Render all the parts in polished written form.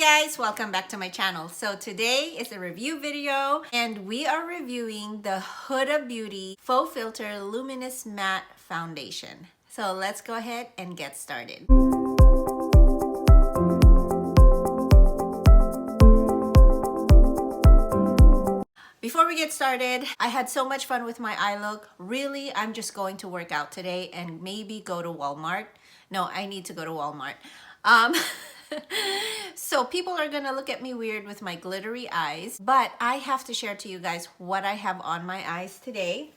guys, welcome back to my channel. So today is a review video and we are reviewing the Huda Beauty Faux Filter Luminous Matte Foundation. So let's go ahead and get started. Before we get started, I had so much fun with my eye look. Really, I'm just going to work out today and maybe go to Walmart. No, I need to go to Walmart. So people are gonna look at me weird with my glittery eyes, but I have to share to you guys what I have on my eyes today.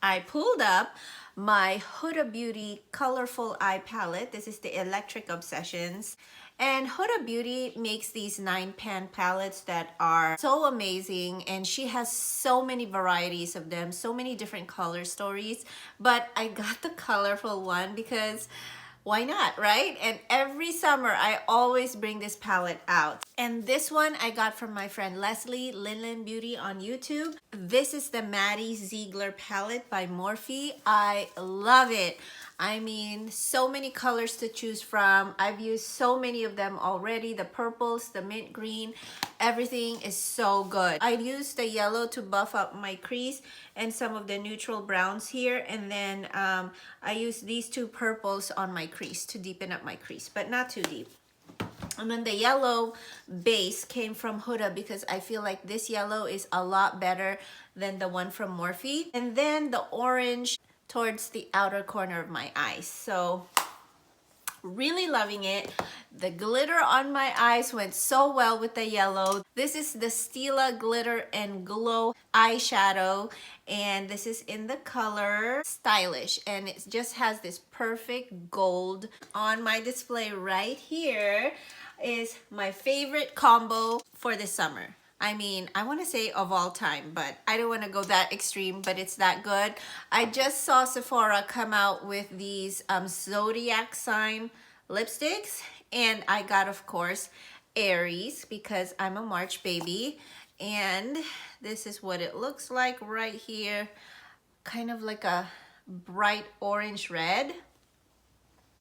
I pulled up my Huda Beauty colorful eye palette. This is the Electric Obsessions. And Huda Beauty makes these 9-pan palettes that are so amazing, and she has so many varieties of them, so many different color stories. But I got the colorful one because why not, right? And every summer I always bring this palette out. And this one I got from my friend Leslie, Linlin Beauty on YouTube. This is the Maddie Ziegler palette by Morphe. I love it. I mean, so many colors to choose from. I've used so many of them already. The purples, the mint green, everything is so good. I used the yellow to buff up my crease and some of the neutral browns here. And then I used these two purples on my crease to deepen up my crease, but not too deep. And then the yellow base came from Huda because I feel like this yellow is a lot better than the one from Morphe. And then the orange towards the outer corner of my eyes. So really loving it. The glitter on my eyes went so well with the yellow. This is the Stila Glitter and Glow eyeshadow, and this is in the color Stylish, and it just has this perfect gold. On my display right here is my favorite combo for the summer. I mean, I want to say of all time, but I don't want to go that extreme, but it's that good. I just saw Sephora come out with these zodiac sign lipsticks, and I got, of course, Aries because I'm a March baby. And this is what it looks like right here, kind of like a bright orange red.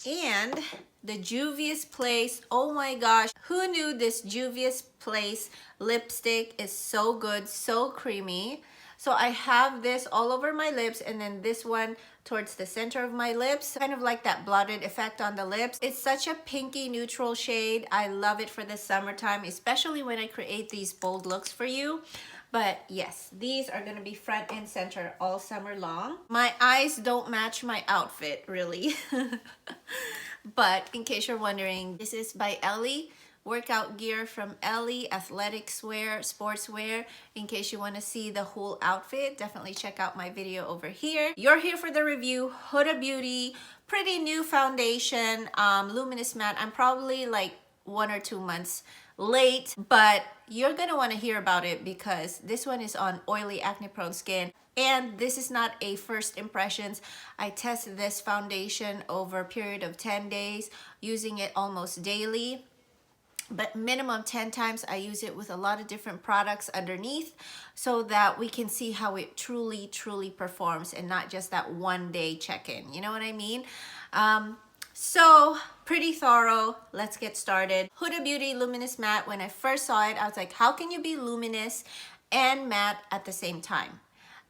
And the Juvia's Place, oh my gosh, who knew this Juvia's Place lipstick is so good, so creamy. So I have this all over my lips, and then this one towards the center of my lips, kind of like that blotted effect on the lips. It's such a pinky neutral shade. I love it for the summertime, especially when I create these bold looks for you. But yes, these are gonna be front and center all summer long. My eyes don't match my outfit, really. But in case you're wondering, this is by Ellie. Workout gear from Ellie, athletics wear, sportswear. In case you want to see the whole outfit, definitely check out my video over here. You're here for the review. Huda Beauty, pretty new foundation, Luminous Matte. I'm probably like 1 or 2 months late, but you're gonna want to hear about it because this one is on oily, acne prone skin. And this is not a first impressions. I tested this foundation over a period of 10 days, using it almost daily. But minimum 10 times. I use it with a lot of different products underneath so that we can see how it truly performs and not just that one day check-in. You know what I mean? So pretty thorough. Let's get started. Huda Beauty Luminous Matte. When I first saw it, I was like, how can you be luminous and matte at the same time?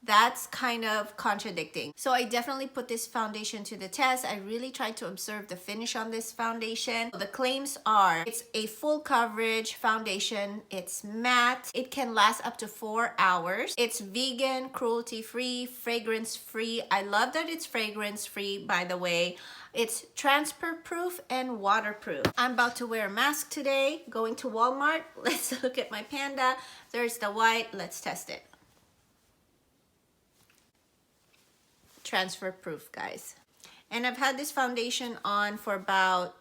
That's kind of contradicting. So I definitely put this foundation to the test. I really tried to observe the finish on this foundation. The claims are it's a full coverage foundation. It's matte. It can last up to 4 hours. It's vegan, cruelty-free, fragrance-free. I love that it's fragrance-free, by the way. It's transfer-proof and waterproof. I'm about to wear a mask today, going to Walmart. Let's look at my panda. There's the white. Let's test it. Transfer proof, guys. And I've had this foundation on for about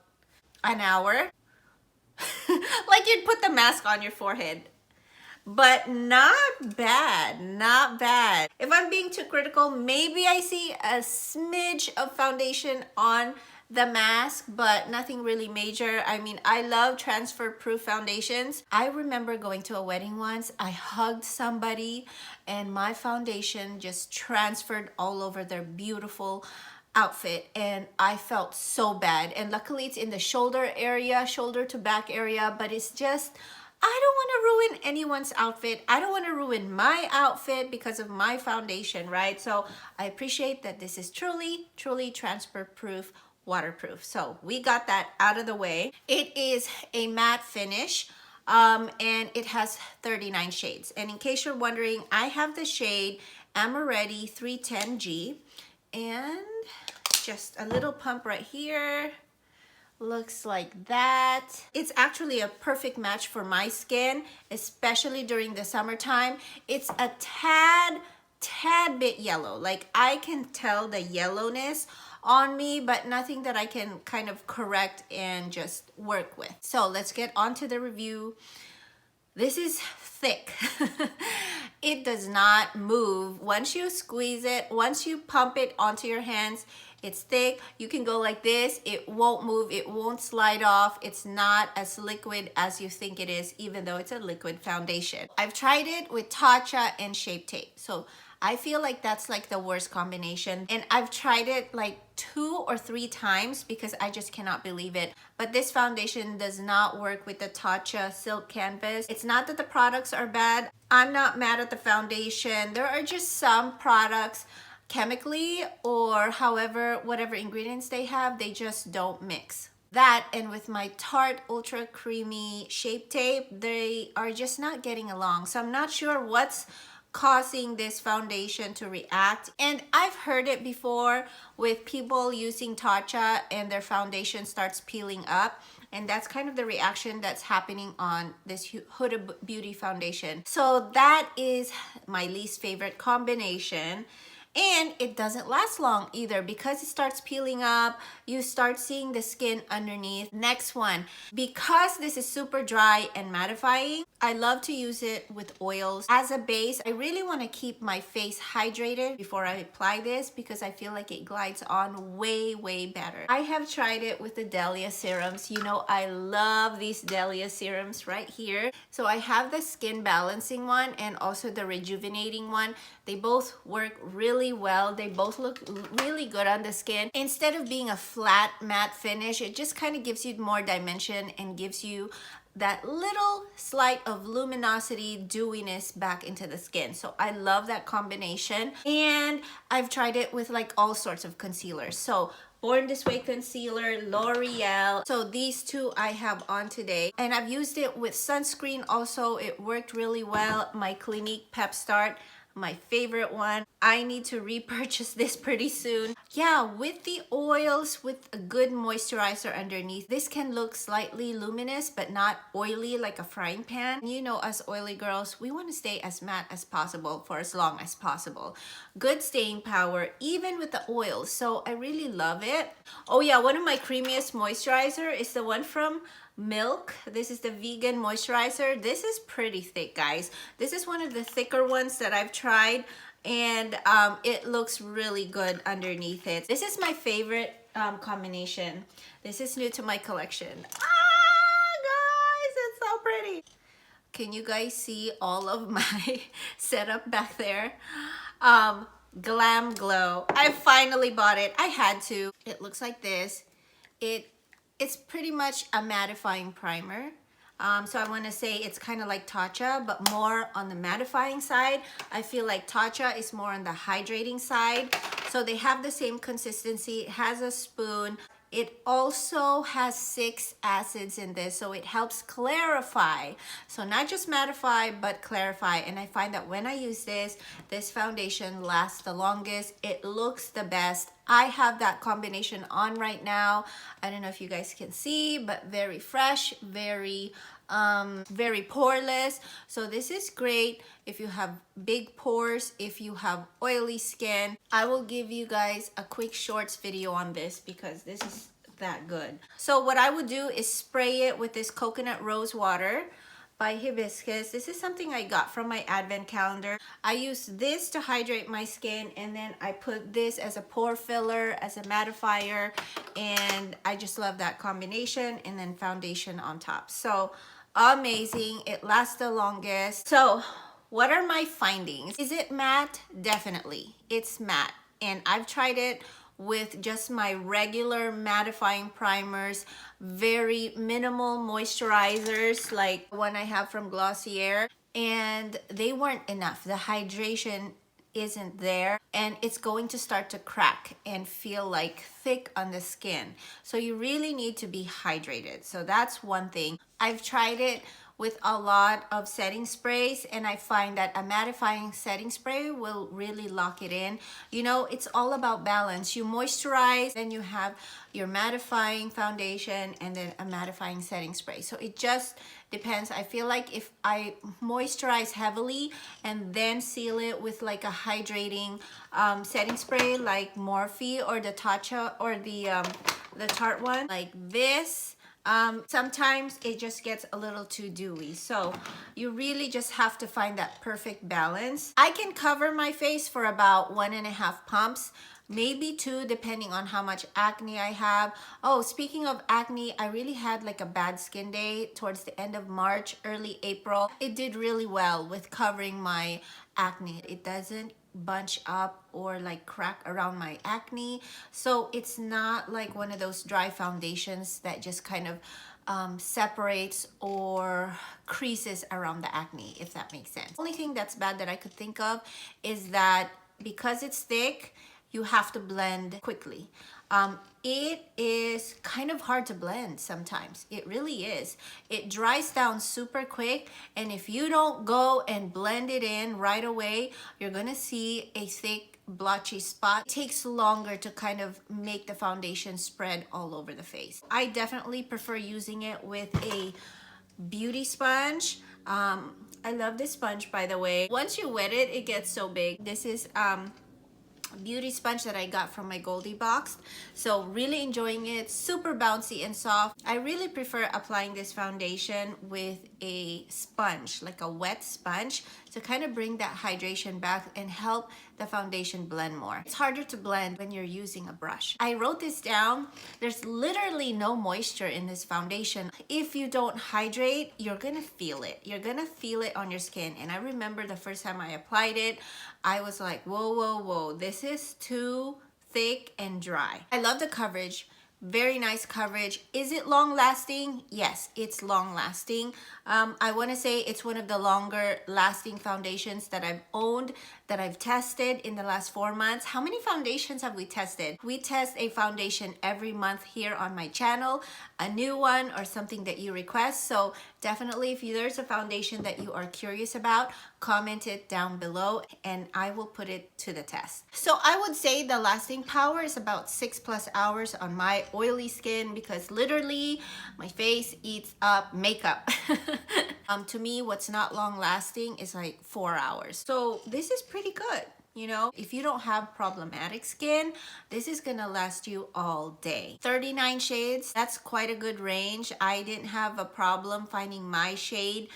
an hour. Like you'd put the mask on your forehead. But not bad, not bad. If I'm being too critical, maybe I see a smidge of foundation on the mask, but nothing really major. I mean, I love transfer proof foundations. I remember going to a wedding once. I hugged somebody and my foundation just transferred all over their beautiful outfit and I felt so bad. And luckily it's in the shoulder area, shoulder to back area, but it's just, I don't want to ruin anyone's outfit. I don't want to ruin my outfit because of my foundation, right? So I appreciate that this is truly, truly transfer proof, waterproof. So we got that out of the way. It is a matte finish. And it has 39 shades. And in case you're wondering, I have the shade Amaretti 310G, and just a little pump right here. Looks like that. It's actually a perfect match for my skin, especially during the summertime. It's a tad bit yellow. Like I can tell the yellowness on me, but nothing that I can kind of correct and just work with. So let's get on to the review. This is thick. It does not move. Once you squeeze it, once you pump it onto your hands, it's thick. You can go like this. It won't move. It won't slide off. It's not as liquid as you think it is, even though it's a liquid foundation. I've tried it with Tatcha and Shape Tape. So I feel like that's like the worst combination. And I've tried it like 2 or 3 times because I just cannot believe it. But this foundation does not work with the Tatcha Silk Canvas. It's not that the products are bad. I'm not mad at the foundation. There are just some products chemically or however, whatever ingredients they have, they just don't mix. That and with my Tarte Ultra Creamy Shape Tape, they are just not getting along. So I'm not sure what's causing this foundation to react. And I've heard it before with people using Tatcha and their foundation starts peeling up. And that's kind of the reaction that's happening on this Huda Beauty foundation. So that is my least favorite combination. And it doesn't last long either because it starts peeling up. You start seeing the skin underneath. Next one, because this is super dry and mattifying, I love to use it with oils. As a base, I really want to keep my face hydrated before I apply this because I feel like it glides on way, way better. I have tried it with the Dahlia serums. You know, I love these Dahlia serums right here. So I have the skin balancing one and also the rejuvenating one. They both work really well. They both look really good on the skin. Instead of being a flat matte finish, it just kind of gives you more dimension and gives you that little slight of luminosity, dewiness back into the skin. So I love that combination. And I've tried it with like all sorts of concealers. So Born This Way concealer, L'Oreal. So these two I have on today. And I've used it with sunscreen also. It worked really well. My Clinique Pep Start, my favorite one. I need to repurchase this pretty soon. Yeah, with the oils, with a good moisturizer underneath, this can look slightly luminous but not oily like a frying pan. You know, us oily girls, we want to stay as matte as possible for as long as possible. Good staying power even with the oils, so I really love it. Oh yeah, one of my creamiest moisturizer is the one from Milk. This is the vegan moisturizer. This is pretty thick, guys. This is one of the thicker ones that I've tried, and it looks really good underneath it. This is my favorite combination. This is new to my collection. Ah, guys, it's so pretty. Can you guys see all of my setup back there? Glam Glow. I finally bought it. I had to. It looks like this. It's pretty much a mattifying primer. So I want to say it's kind of like Tatcha, but more on the mattifying side. I feel like Tatcha is more on the hydrating side. So they have the same consistency. It has a spoon. It also has 6 acids in this, so it helps clarify. So not just mattify, but clarify. And I find that when I use this foundation lasts the longest. It looks the best. I have that combination on right now. I don't know if you guys can see, but very fresh, very poreless. So this is great if you have big pores, if you have oily skin. I will give you guys a quick shorts video on this because this is that good. So what I would do is spray it with this coconut rose water by Hibiscus. This is something I got from my advent calendar. I use this to hydrate my skin, and then I put this as a pore filler, as a mattifier, and I just love that combination, and then foundation on top. So amazing. It lasts the longest. So what are my findings? Is it matte? Definitely. It's matte. And I've tried it with just my regular mattifying primers, very minimal moisturizers like one I have from Glossier, and they weren't enough. The hydration isn't there, and it's going to start to crack and feel like thick on the skin. So you really need to be hydrated. So that's one thing. I've tried it with a lot of setting sprays, and I find that a mattifying setting spray will really lock it in. You know, it's all about balance. You moisturize, then you have your mattifying foundation, and then a mattifying setting spray. So it just depends. I feel like if I moisturize heavily and then seal it with like a hydrating setting spray like Morphe or the Tatcha or the Tarte one like this, sometimes it just gets a little too dewy. So you really just have to find that perfect balance. I can cover my face for about 1.5 pumps, maybe 2, depending on how much acne I have. Oh, speaking of acne, I really had like a bad skin day towards the end of March, early April. It did really well with covering my acne. It doesn't bunch up or like crack around my acne, so it's not like one of those dry foundations that just kind of separates or creases around the acne, if that makes sense. Only thing that's bad that I could think of is that because it's thick, you have to blend quickly. It is kind of hard to blend sometimes. It really is. It dries down super quick, and if you don't go and blend it in right away, you're gonna see a thick blotchy spot. It takes longer to kind of make the foundation spread all over the face. I definitely prefer using it with a beauty sponge. I love this sponge, by the way. Once you wet it, it gets so big. This is beauty sponge that I got from my Goldie box. So really enjoying it, super bouncy and soft. I really prefer applying this foundation with a sponge, like a wet sponge, to kind of bring that hydration back and help the foundation blend more. It's harder to blend when you're using a brush. I wrote this down. There's literally no moisture in this foundation. If you don't hydrate, you're gonna feel it. You're gonna feel it on your skin. And I remember the first time I applied it, I was like, whoa, whoa, whoa, this is too thick and dry. I love the coverage. Very nice coverage. Is it long lasting? Yes, it's long lasting. I want to say it's one of the longer lasting foundations that I've owned, that I've tested in the last 4 months. How many foundations have we tested? We test a foundation every month here on my channel, a new one or something that you request. So definitely, if there's a foundation that you are curious about, comment it down below and I will put it to the test. So I would say the lasting power is about 6+ hours on my oily skin, because literally my face eats up makeup. To me, what's not long lasting is like 4 hours. So this is pretty good. You know, if you don't have problematic skin, this is gonna last you all day. 39 shades, that's quite a good range. I didn't have a problem finding my shade.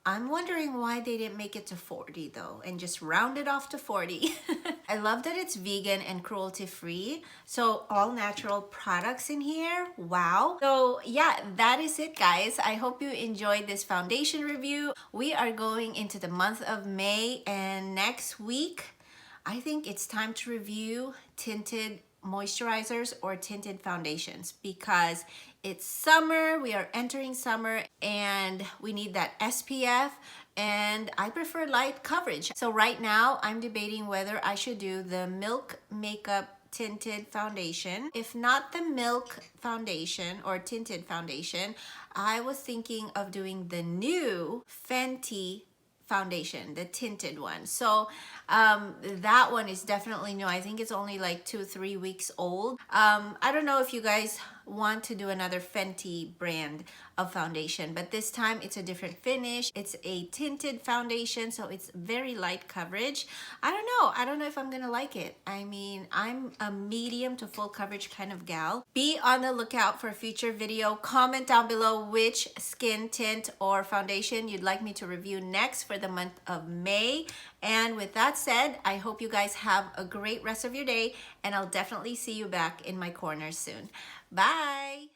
I'm wondering why they didn't make it to 40 though, and just round it off to 40. I love that it's vegan and cruelty free. So all natural products in here. Wow. So yeah, that is it, guys. I hope you enjoyed this foundation review. We are going into the month of May, and next week, I think it's time to review tinted moisturizers or tinted foundations, because it's summer, we are entering summer, and we need that SPF, and I prefer light coverage. So right now I'm debating whether I should do the Milk Makeup tinted foundation. If not the Milk foundation or tinted foundation, I was thinking of doing the new Fenty foundation, the tinted one. So that one is definitely new. I think it's only like 2-3 weeks old. I don't know if you guys want to do another Fenty brand of foundation, but this time it's a different finish. It's a tinted foundation, so it's very light coverage. I don't know if I'm gonna like it. I mean, I'm a medium to full coverage kind of gal. Be on the lookout for a future video. Comment down below which skin tint or foundation you'd like me to review next for the month of May. And with that said, I hope you guys have a great rest of your day, and I'll definitely see you back in my corner soon. Bye!